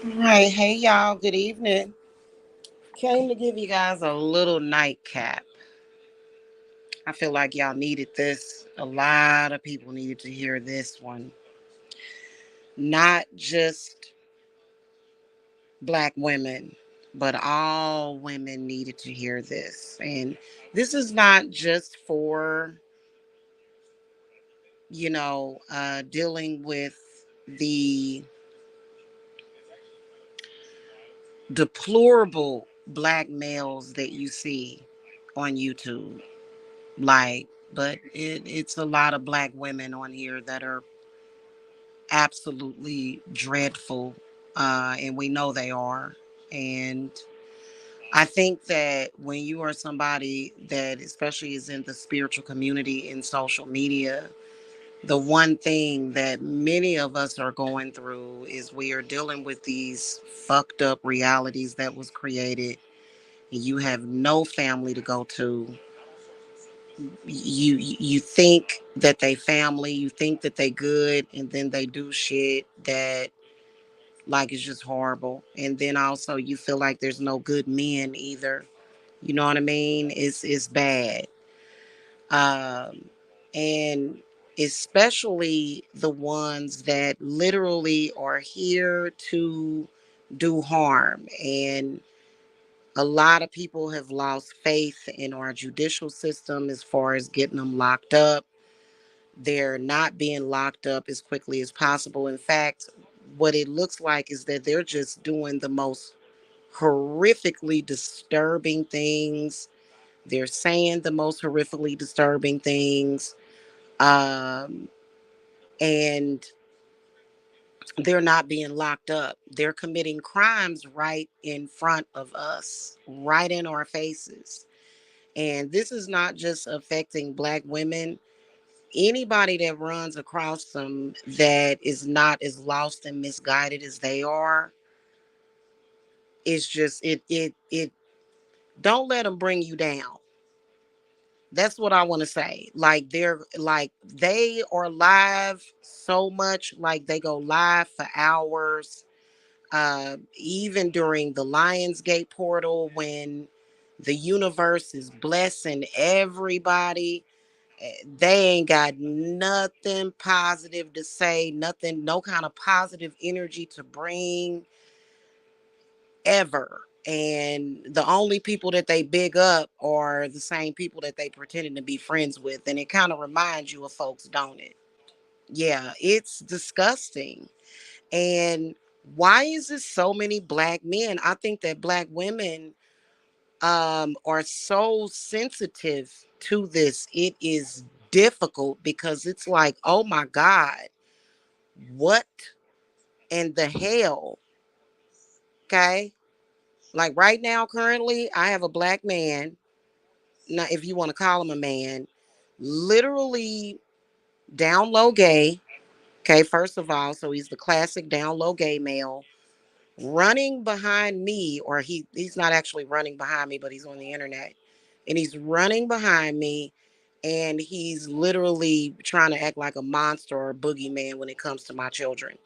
All right, hey y'all, good evening. Came to give you guys a little nightcap. I feel like y'all needed this. A lot of people needed to hear this one. Not just black women, but all women needed to hear this. And this is not just for, dealing with the deplorable black males that you see on YouTube. But it's a lot of black women on here that are absolutely dreadful, and we know they are. And I think that when you are somebody that, especially, is in the spiritual community in social media, the one thing that many of us are going through is we are dealing with these fucked up realities that was created. You have no family to go to. You think that they family, you think that they good, and then they do shit that, like, is just horrible. And then also you feel like there's no good men either. You know what I mean? It's bad. And especially the ones that literally are here to do harm. And a lot of people have lost faith in our judicial system as far as getting them locked up. They're not being locked up as quickly as possible. In fact, what it looks like is that they're just doing the most horrifically disturbing things. They're saying the most horrifically disturbing things. Um, and they're not being locked up. They're committing crimes right in front of us, right in our faces. And this is not just affecting black women. Anybody that runs across them that is not as lost and misguided as they are, it's just it don't let them bring you down. That's what I want to say. Like, they are live so much, like they go live for hours. Even during the Lionsgate portal, when the universe is blessing everybody, they ain't got nothing positive to say, nothing, no kind of positive energy to bring ever. And the only people that they big up are the same people that they pretending to be friends with. And it kind of reminds you of folks, don't it? Yeah, it's disgusting. And why is it so many black men? I think that black women are so sensitive to this. It is difficult because it's like, oh my God, what in the hell? Okay. Like right now, currently, I have a black man, not if you want to call him a man, literally down low gay. Okay, first of all, so he's the classic down low gay male running behind me, or he's not actually running behind me, but he's on the internet. And he's running behind me, and he's literally trying to act like a monster or a boogeyman when it comes to my children.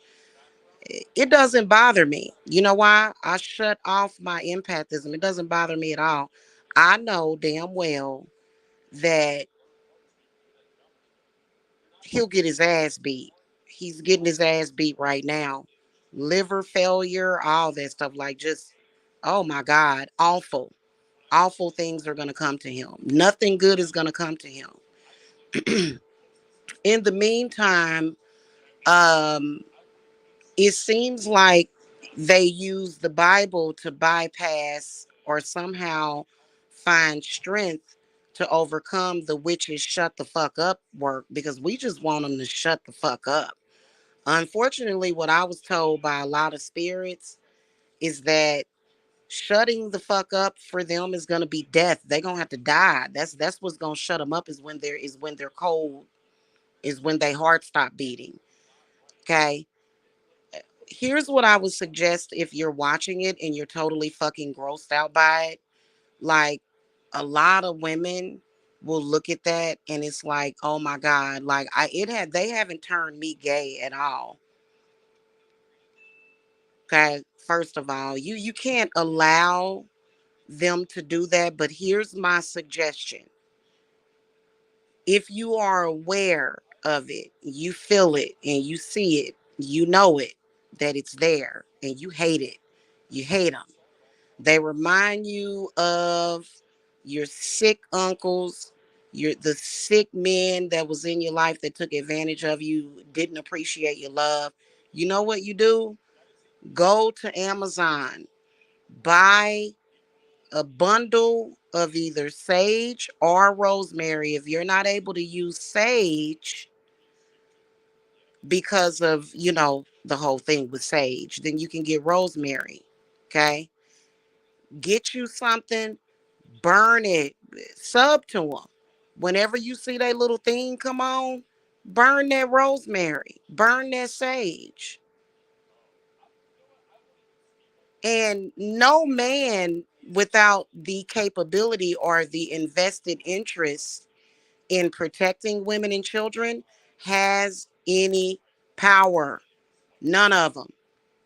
It doesn't bother me. You know why? I shut off my empathism. It doesn't bother me at all. I know damn well that he'll get his ass beat. He's getting his ass beat right now. Liver failure, all that stuff. Like, just, oh my God, awful. Awful things are going to come to him. Nothing good is going to come to him. In the meantime, um, it seems like they use the Bible to bypass or somehow find strength to overcome the witches shut the fuck up work, because we just want them to shut the fuck up. Unfortunately, what I was told by a lot of spirits is that shutting the fuck up for them is gonna be death. They're gonna have to die. That's what's gonna shut them up, is when they're cold, is when their heart stop beating. Okay. Here's what I would suggest if you're watching it and you're totally fucking grossed out by it. Like, a lot of women will look at that and it's like, oh my God, like, they haven't turned me gay at all. Okay. First of all, you can't allow them to do that. But here's my suggestion. If you are aware of it, you feel it and you see it, you know it, that it's there and you hate it. You hate them. They remind you of your sick uncles, the sick men that was in your life that took advantage of you, didn't appreciate your love. You know what you do? Go to Amazon, buy a bundle of either sage or rosemary. If you're not able to use sage because of, the whole thing with sage, then you can get rosemary. Okay? Get you something, burn it, sub to them. Whenever you see that little thing come on, burn that rosemary, burn that sage. And no man without the capability or the invested interest in protecting women and children has any power. None of them.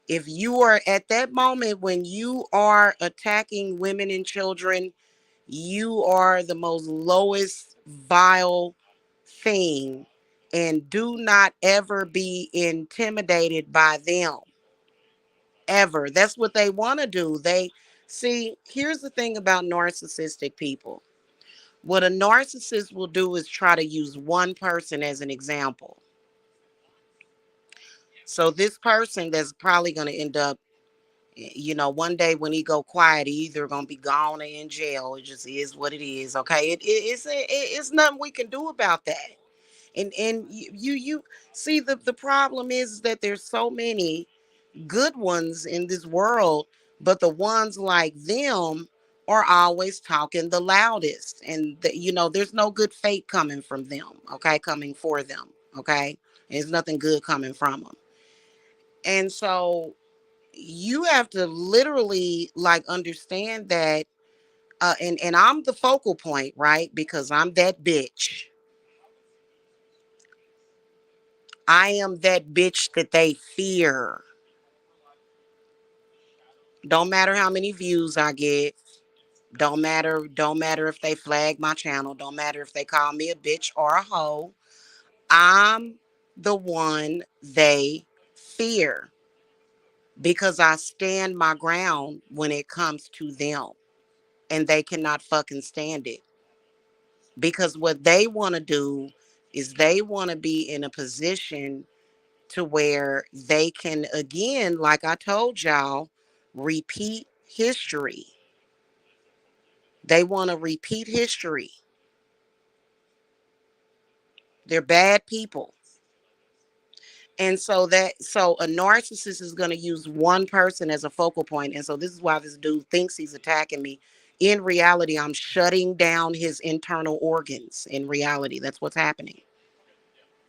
If you are at that moment when you are attacking women and children, you are the most lowest vile thing. And do not ever be intimidated by them. Ever. That's what they want to do. Here's the thing about narcissistic people. What a narcissist will do is try to use one person as an example. So this person that's probably going to end up, one day when he go quiet, he either going to be gone or in jail. It just is what it is. Okay. It's nothing we can do about that. And you see, the problem is that there's so many good ones in this world, but the ones like them are always talking the loudest. And, there's no good fate coming from them, okay? Coming for them, okay? There's nothing good coming from them. And so you have to literally like understand that. And I'm the focal point, right? Because I'm that bitch. I am that bitch that they fear. Don't matter how many views I get. Don't matter if they flag my channel. Don't matter if they call me a bitch or a hoe. I'm the one they fear because I stand my ground when it comes to them, and they cannot fucking stand it. Because what they want to do is they want to be in a position to where they can, again, like I told y'all, repeat history. They want to repeat history. They're bad people. And so a narcissist is going to use one person as a focal point. And so this is why this dude thinks he's attacking me. In reality, I'm shutting down his internal organs. In reality, that's what's happening.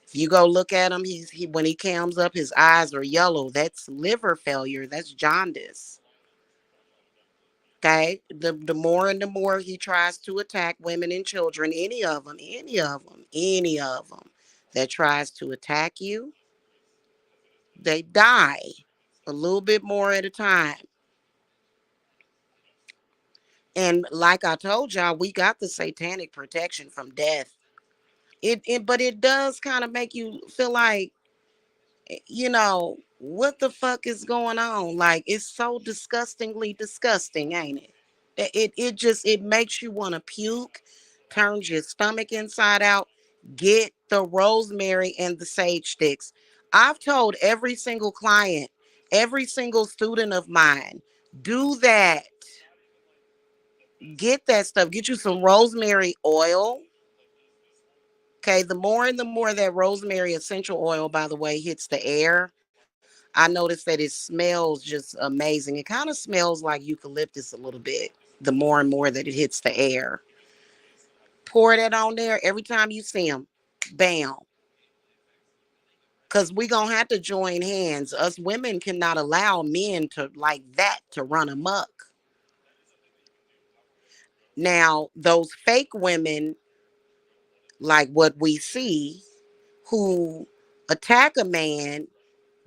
If you go look at him, he when he comes up, his eyes are yellow. That's liver failure. That's jaundice. Okay. The more and the more he tries to attack women and children, any of them that tries to attack you, they die a little bit more at a time. And like I told y'all, we got the satanic protection from death. But it does kind of make you feel like, what the fuck is going on? Like, it's so disgustingly disgusting, ain't it? It makes you want to puke, turns your stomach inside out. Get the rosemary and the sage sticks. I've told every single client, every single student of mine, do that. Get that stuff. Get you some rosemary oil. Okay, the more and the more that rosemary essential oil, by the way, hits the air, I noticed that it smells just amazing. It kind of smells like eucalyptus a little bit. The more and more that it hits the air, pour that on there every time you see them. Bam. Because we gonna have to join hands. Us women cannot allow men to like that to run amok. Now, those fake women, like what we see, who attack a man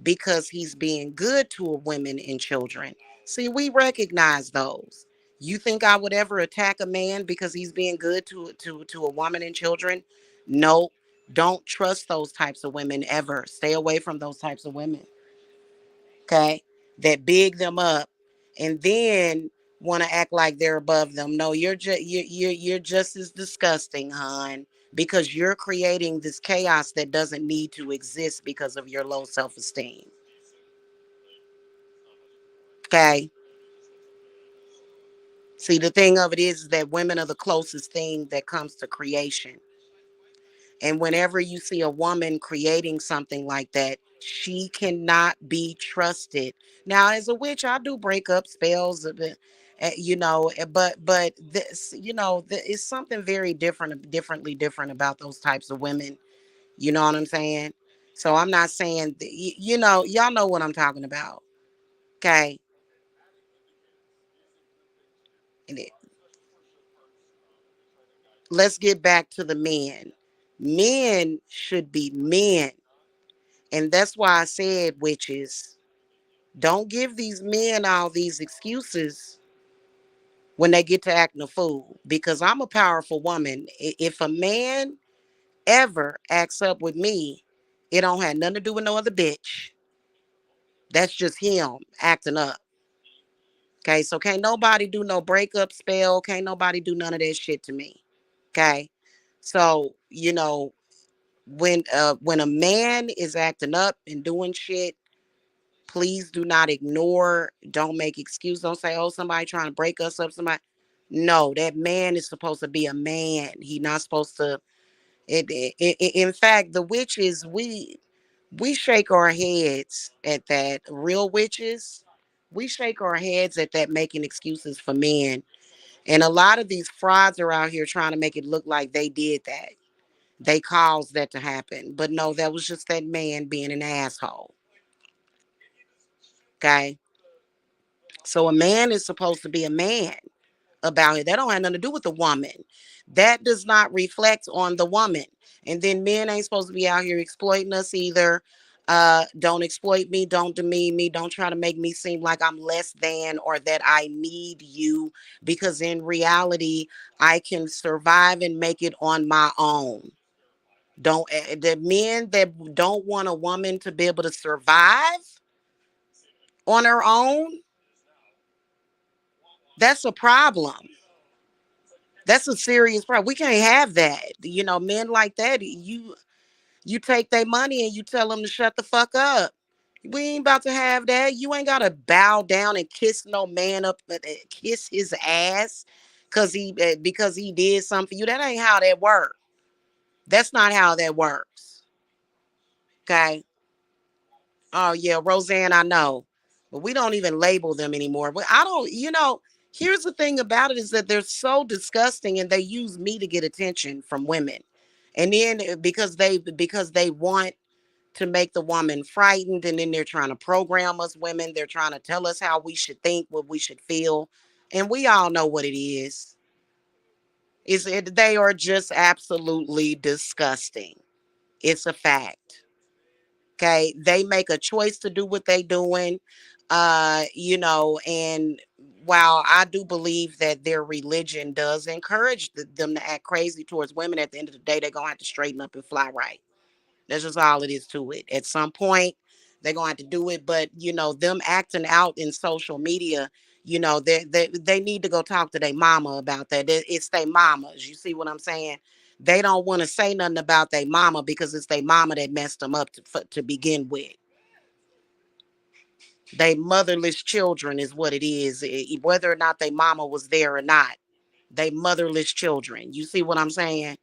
because he's being good to women and children. See, we recognize those. You think I would ever attack a man because he's being good to a woman and children? No, don't trust those types of women ever. Stay away from those types of women. Okay, that big them up, and then want to act like they're above them. No, you're just as disgusting, hon, because you're creating this chaos that doesn't need to exist because of your low self-esteem. Okay. See, the thing of it is that women are the closest thing that comes to creation. And whenever you see a woman creating something like that, she cannot be trusted. Now, as a witch, I do break up spells, but this, it's something very differently different about those types of women. You know what I'm saying? So I'm not saying, y'all know what I'm talking about. Okay. And let's get back to the men. Men should be men. And that's why I said, witches, don't give these men all these excuses when they get to acting a fool. Because I'm a powerful woman. If a man ever acts up with me, it don't have nothing to do with no other bitch. That's just him acting up. Okay, so can't nobody do no breakup spell. Can't nobody do none of that shit to me. Okay. So, when a man is acting up and doing shit, please do not ignore. Don't make excuse. Don't say, "Oh, somebody trying to break us up." Somebody. No, that man is supposed to be a man. He not supposed to. In fact, the witches, we shake our heads at that. Real witches, we shake our heads at that, making excuses for men. And a lot of these frauds are out here trying to make it look like they did that. They caused that to happen. But no, that was just that man being an asshole. Okay. So a man is supposed to be a man about it. That don't have nothing to do with the woman. That does not reflect on the woman. And then men ain't supposed to be out here exploiting us either. Don't exploit me, don't demean me, don't try to make me seem like I'm less than or that I need you, because in reality, I can survive and make it on my own. Don't The men that don't want a woman to be able to survive on her own, that's a problem. That's a serious problem. We can't have that. Men like that, you take their money and you tell them to shut the fuck up. We ain't about to have that. You ain't gotta bow down and kiss no man up, kiss his ass, because he did something for you. That ain't how that works. That's not how that works. Okay. Oh yeah, Roseanne, I know. But we don't even label them anymore. But I don't, here's the thing about it is that they're so disgusting and they use me to get attention from women. And then because they want to make the woman frightened, and then they're trying to program us women. They're trying to tell us how we should think, what we should feel. And we all know what it is. They are just absolutely disgusting. It's a fact. Okay, they make a choice to do what they doing, and while I do believe that their religion does encourage them to act crazy towards women, at the end of the day, they're gonna have to straighten up and fly right. That's just all it is to it. At some point, they're gonna have to do it. But them acting out in social media, they need to go talk to their mama about that. It's their mamas. You see what I'm saying? They don't want to say nothing about their mama because it's their mama that messed them up to begin with. They motherless children is what it is, whether or not their mama was there or not. They motherless children. You see what I'm saying?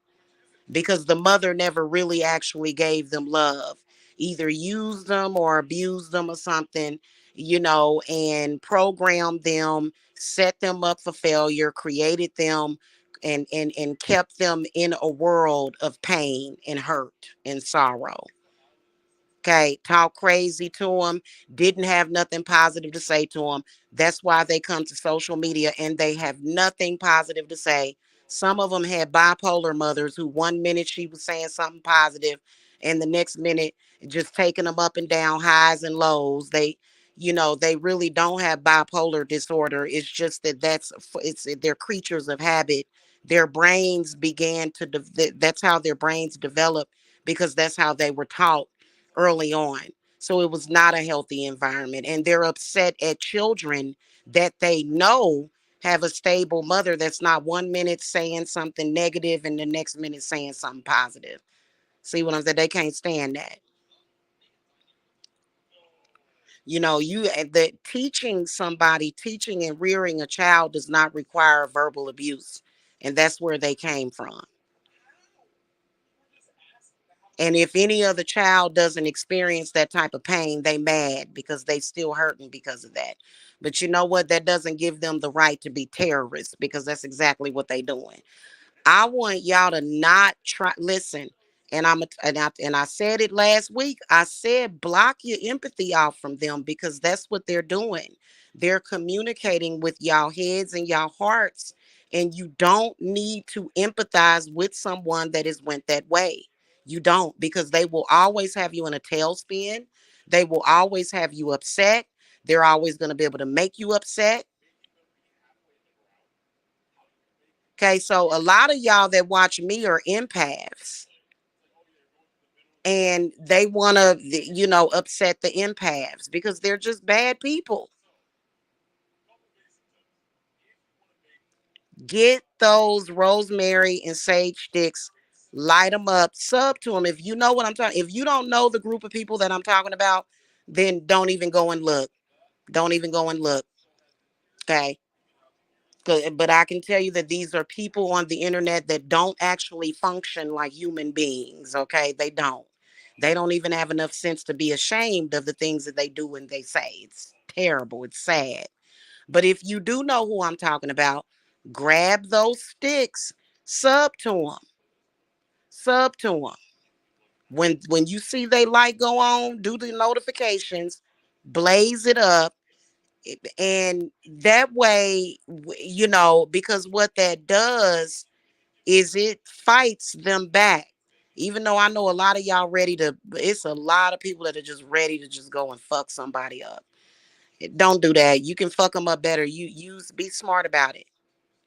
Because the mother never really actually gave them love, either used them or abused them or something, and programmed them, set them up for failure, created them, and kept them in a world of pain and hurt and sorrow. Okay, talk crazy to them, didn't have nothing positive to say to them. That's why they come to social media and they have nothing positive to say. Some of them had bipolar mothers who 1 minute she was saying something positive. and the next minute just taking them up and down, highs and lows. They really don't have bipolar disorder. It's just that they're creatures of habit. Their brains began to that's how their brains develop, because that's how they were taught early on. So it was not a healthy environment, and they're upset at children that they know have a stable mother that's not one minute saying something negative and the next minute saying something positive. See what I'm saying? They can't stand that. The teaching and rearing a child does not require verbal abuse. And that's where they came from. And if any other child doesn't experience that type of pain, they mad because they still hurting because of that. But you know what? That doesn't give them the right to be terrorists, because that's exactly what they doing. I want y'all to not try. Listen, and I said it last week. I said block your empathy off from them, because that's what they're doing. They're communicating with y'all heads and y'all hearts, and you don't need to empathize with someone that has went that way. You don't, because they will always have you in a tailspin. They will always have you upset. They're always going to be able to make you upset. Okay, so a lot of y'all that watch me are empaths, and they want to, upset the empaths because they're just bad people. Get those rosemary and sage sticks, light them up, sub to them. If you know what I'm talking, if you don't know the group of people that I'm talking about, then don't even go and look. Don't even go and look. Okay. But I can tell you that these are people on the internet that don't actually function like human beings. Okay. They don't. They don't even have enough sense to be ashamed of the things that they do and they say. It's terrible. It's sad. But if you do know who I'm talking about, grab those sticks, sub to them, sub to them. When you see they light go on, do the notifications, blaze it up, and that way, because what that does is it fights them back. Even though I know a lot of y'all it's a lot of people that are just ready to just go and fuck somebody up. Don't do that. You can fuck them up better. Be smart about it.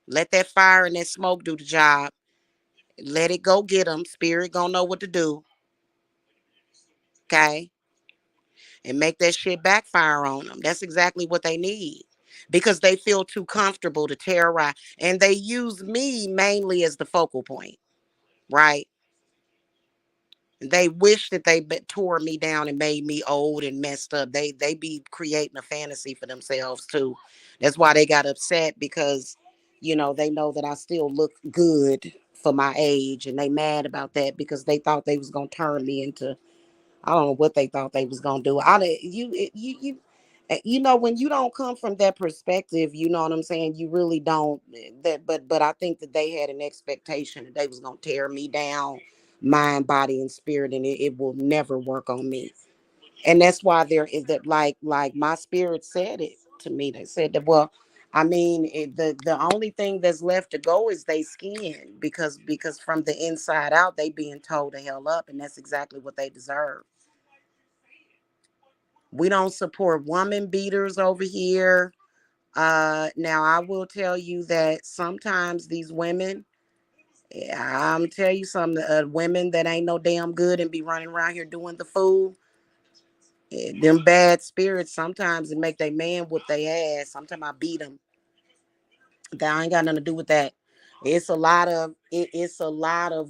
Let that fire and that smoke do the job. Let it go get them. Spirit gonna know what to do. Okay, and make that shit backfire on them. That's exactly what they need, because they feel too comfortable to terrorize, and they use me mainly as the focal point, right? They wish that they tore me down and made me old and messed up. They be creating a fantasy for themselves too. That's why they got upset, because they know that I still look good for my age, and they mad about that because they thought they was gonna turn me into, I don't know what they thought they was gonna do. When you don't come from that perspective, you know what I'm saying. You really don't. But I think that they had an expectation that they was gonna tear me down, mind, body, and spirit, and it will never work on me. And that's why there is that, like my spirit said it to me. They said that, well, I mean, the only thing that's left to go is they skin, because from the inside out they being told to hell up, and that's exactly what they deserve. We don't support woman beaters over here. Now I will tell you that sometimes these women, yeah, I'm tell you something, women that ain't no damn good and be running around here doing the fool, them bad spirits, sometimes it make they man whoop their ass. Sometimes I beat them. That ain't got nothing to do with that. It's a lot of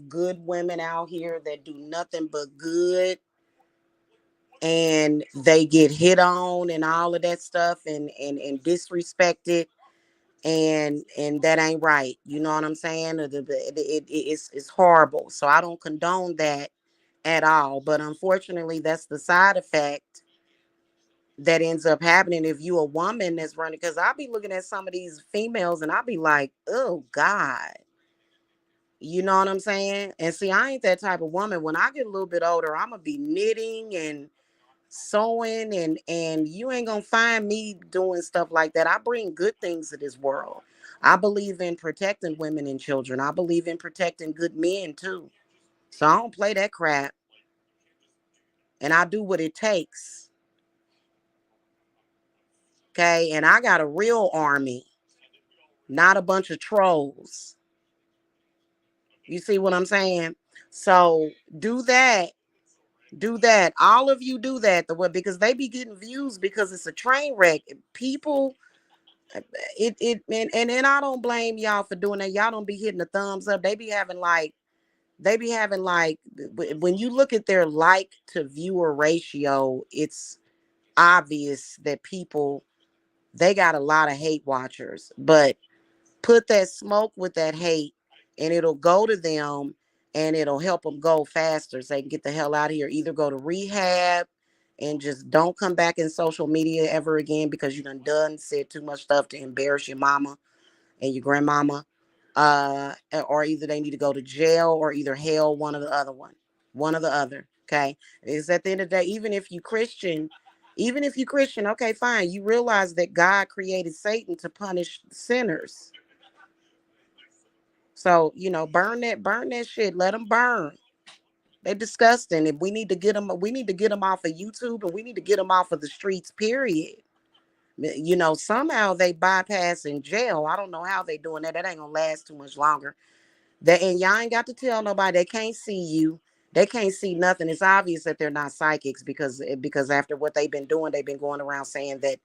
good women out here that do nothing but good, and they get hit on and all of that stuff, and disrespected, and that ain't right. You know what I'm saying? It's horrible. So I don't condone that at all. But unfortunately, that's the side effect that ends up happening if you a woman that's running. Because I'll be looking at some of these females and I'll be like, oh God. You know what I'm saying? And see, I ain't that type of woman. When I get a little bit older, I'm gonna be knitting and sewing, and you ain't gonna find me doing stuff like that. I bring good things to this world. I believe in protecting women and children. I believe in protecting good men too. So I don't play that crap. and I do what it takes. Okay. And I got a real army, not a bunch of trolls. You see what I'm saying? So do that. Do that. All of you do that the way, because they be getting views because it's a train wreck. People, and then I don't blame y'all for doing that. Y'all don't be hitting the thumbs up. They be having like when you look at their like to viewer ratio, it's obvious that people, they got a lot of hate watchers. But put that smoke with that hate, and it'll go to them, and it'll help them go faster so they can get the hell out of here. Either go to rehab and just don't come back in social media ever again because you done said too much stuff to embarrass your mama and your grandmama. Or either they need to go to jail or either hell, one or the other one. One or the other. Okay. Is at the end of the day, even if you Christian, okay, fine. You realize that God created Satan to punish sinners. So, burn that shit. Let them burn. They're disgusting. And we need to get them off of YouTube, and we need to get them off of the streets, period. Somehow they bypass in jail. I don't know how they doing that. That ain't gonna last too much longer. And y'all ain't got to tell nobody. They can't see you. They can't see nothing. It's obvious that they're not psychics because after what they've been doing, they've been going around saying that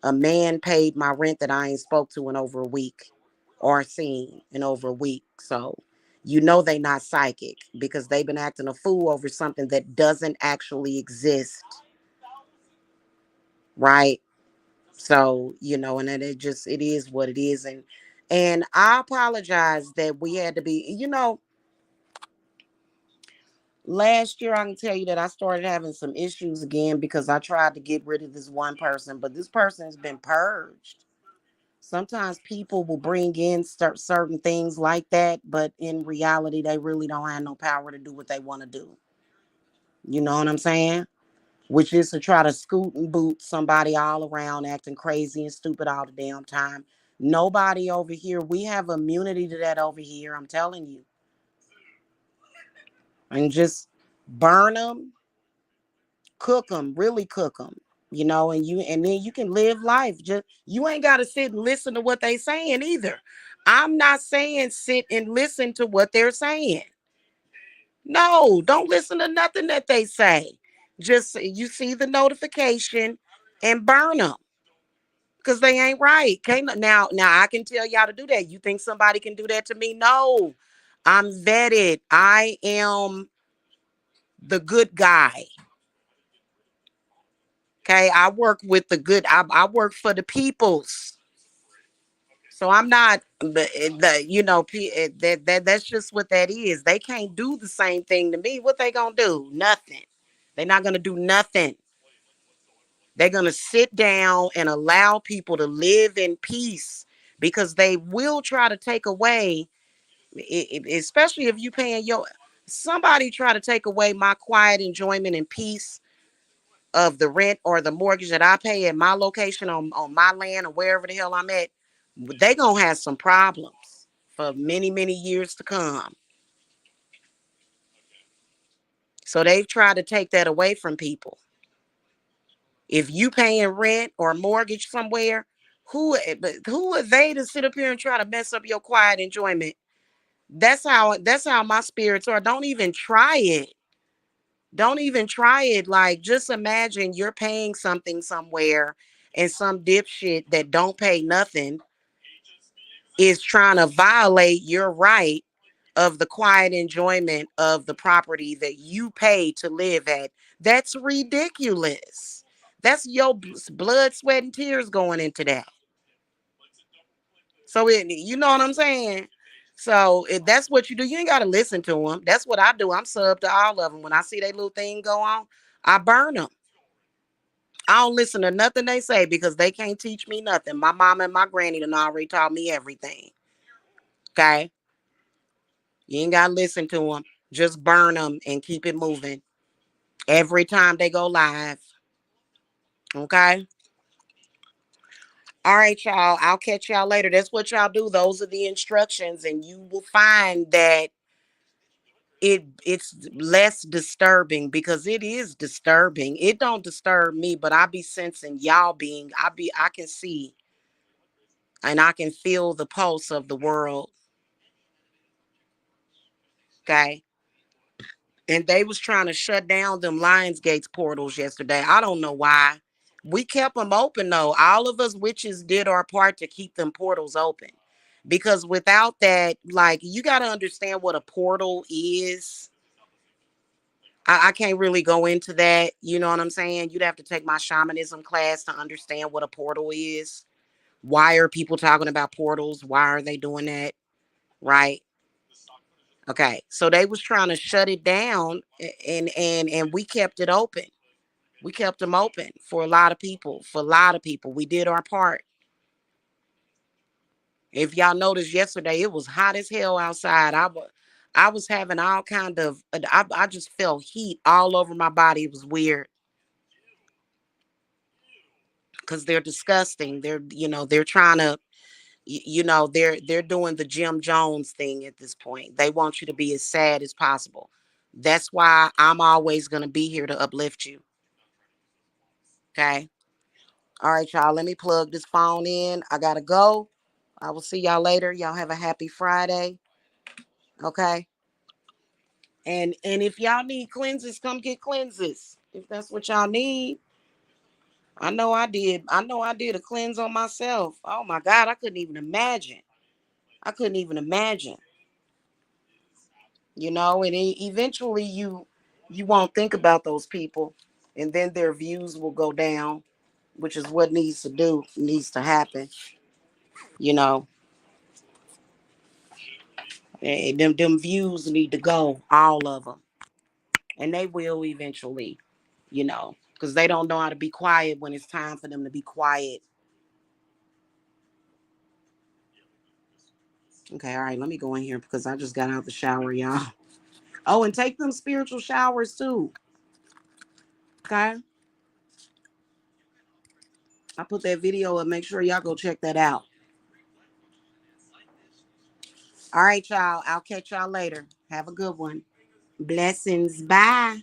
a man paid my rent that I ain't spoke to in over a week or seen in over a week. So they not psychic because they've been acting a fool over something that doesn't actually exist. Right. So, and then it is what it is. And I apologize that we had to be, last year I can tell you that I started having some issues again because I tried to get rid of this one person, but this person has been purged. Sometimes people will bring in certain things like that, but in reality, they really don't have no power to do what they want to do. You know what I'm saying? Which is to try to scoot and boot somebody all around acting crazy and stupid all the damn time. Nobody over here, we have immunity to that over here, I'm telling you. And just burn them, cook them, really cook them. And then you can live life. Just you ain't got to sit and listen to what they saying either. I'm not saying sit and listen to what they're saying. No, don't listen to nothing that they say. Just you see the notification and burn them because they ain't right. Can't now I can tell y'all to do that. You think somebody can do that to me? No, I'm vetted. I am the good guy. Okay, I work with the good. I work for the peoples. So I'm not that's just what that is. They can't do the same thing to me. What they gonna do? Nothing. They're not gonna do nothing. They're gonna sit down and allow people to live in peace because they will try to take away, especially if you paying somebody try to take away my quiet enjoyment and peace of the rent or the mortgage that I pay at my location on my land or wherever the hell I'm at. They gonna have some problems for many, many years to come. So they've tried to take that away from people. If you paying rent or mortgage somewhere, who are they to sit up here and try to mess up your quiet enjoyment? That's how my spirits are. Don't even try it. Don't even try it. Like, just imagine you're paying something somewhere and some dipshit that don't pay nothing is trying to violate your right of the quiet enjoyment of the property that you pay to live at. That's ridiculous. That's your blood, sweat, and tears going into that. So you know what I'm saying? So if that's what you do, you ain't got to listen to them. That's what I do. I'm sub to all of them. When I see that little thing go on, I burn them. I don't listen to nothing they say because they can't teach me nothing. My mama and my granny done already taught me everything. Okay? You ain't got to listen to them. Just burn them and keep it moving every time they go live. Okay? All right, y'all. I'll catch y'all later. That's what y'all do. Those are the instructions. And you will find that it's less disturbing, because it is disturbing. It don't disturb me, but I be sensing y'all being, I can see and I can feel the pulse of the world. Okay. And they was trying to shut down them Lionsgate's portals yesterday. I don't know why. We kept them open though. All of us witches did our part to keep them portals open. Because without that, like, you got to understand what a portal is. I can't really go into that. You know what I'm saying? You'd have to take my shamanism class to understand what a portal is. Why are people talking about portals? Why are they doing that? Right? Okay. So they was trying to shut it down, and we kept it open. We kept them open for a lot of people. For a lot of people, we did our part. If y'all noticed yesterday, it was hot as hell outside. I was having all kind of. I just felt heat all over my body. It was weird because they're disgusting. They're trying to. They're doing the Jim Jones thing at this point. They want you to be as sad as possible. That's why I'm always gonna be here to uplift you. Okay. All right, y'all. Let me plug this phone in. I gotta go. I will see y'all later. Y'all have a happy Friday. Okay. And if y'all need cleanses, come get cleanses. If that's what y'all need. I know I did. I know I did a cleanse on myself. Oh my God, I couldn't even imagine. I couldn't even imagine. And eventually you won't think about those people, and then their views will go down, which is what needs to happen. You know, them views need to go, all of them, and they will eventually. Because they don't know how to be quiet when it's time for them to be quiet. Okay, all right, let me go in here because I just got out the shower, y'all. Oh, and take them spiritual showers too. Okay, I put that video up. Make sure y'all go check that out. All right, y'all. I'll catch y'all later. Have a good one. Blessings. Bye.